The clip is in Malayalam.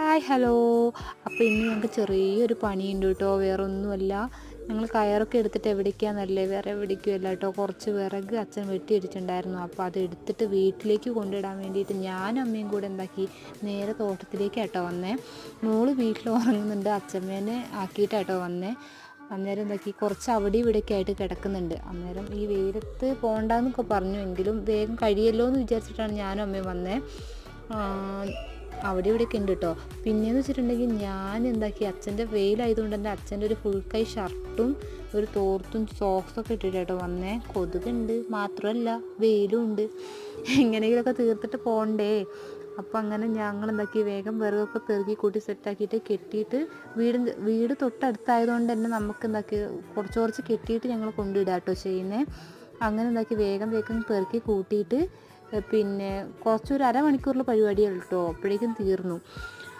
Hi hello. അപ്പോൾ ഇന്ന് ഞങ്ങൾക്ക് ചെറിയൊരു പണിയുണ്ട് കേട്ടോ. വേറൊന്നുമല്ല, ഞങ്ങൾ കയറൊക്കെ എടുത്തിട്ട് എവിടേക്കാണെന്നല്ലേ, വേറെ എവിടേക്കുമല്ല കേട്ടോ. കുറച്ച് വിറക് അച്ഛൻ വെട്ടിയിടിച്ചിട്ടുണ്ടായിരുന്നു. അപ്പോൾ അത് എടുത്തിട്ട് വീട്ടിലേക്ക് കൊണ്ടിടാൻ വേണ്ടിയിട്ട് ഞാനും അമ്മയും കൂടെ എന്താക്കി, നേരെ തോട്ടത്തിലേക്കാട്ടോ വന്നേ. മോള് വീട്ടിൽ ഉറങ്ങുന്നുണ്ട്, അച്ഛമ്മേനെ ആക്കിയിട്ടാട്ടോ വന്നേ. അന്നേരം എന്താക്കി, കുറച്ച് അവിടെ ഇവിടെയൊക്കെ ആയിട്ട് കിടക്കുന്നുണ്ട്. അന്നേരം ഈ വെയിലത്ത് പോകണ്ടെന്നൊക്കെ പറഞ്ഞു, എങ്കിലും വേഗം കഴിയല്ലോ എന്ന് വിചാരിച്ചിട്ടാണ് ഞാനും അമ്മയും വന്നേ. അവിടെ ഇവിടെയൊക്കെ ഉണ്ട് കേട്ടോ. പിന്നെയെന്ന് വെച്ചിട്ടുണ്ടെങ്കിൽ ഞാൻ എന്താക്കി, അച്ഛൻ്റെ വെയിലായതുകൊണ്ട് തന്നെ അച്ഛൻ്റെ ഒരു ഫുൾ കൈ ഷർട്ടും ഒരു തോർത്തും സോക്സൊക്കെ ഇട്ടിട്ട് കേട്ടോ വന്നേ. കൊതുകുണ്ട്, മാത്രമല്ല വെയിലും ഉണ്ട്. എങ്ങനെയെങ്കിലുമൊക്കെ തീർത്തിട്ട് പോകണ്ടേ. അപ്പോൾ അങ്ങനെ ഞങ്ങൾ എന്താക്കി, വേഗം വിറകൊക്കെ പെറുക്കി കൂട്ടി സെറ്റാക്കിയിട്ട് കെട്ടിയിട്ട്, വീട് തൊട്ടടുത്തായതുകൊണ്ട് തന്നെ നമുക്ക് എന്താക്കി, കുറച്ച് കെട്ടിയിട്ട് ഞങ്ങൾ കൊണ്ടിടുക കേട്ടോ ചെയ്യുന്നത്. അങ്ങനെ എന്താക്കി, വേഗം പെറുക്കി കൂട്ടിയിട്ട് പിന്നെ കുറച്ചൊരു അരമണിക്കൂറിൽ പരിപാടിയാണ് കേട്ടോ. അപ്പോഴേക്കും തീർന്നു.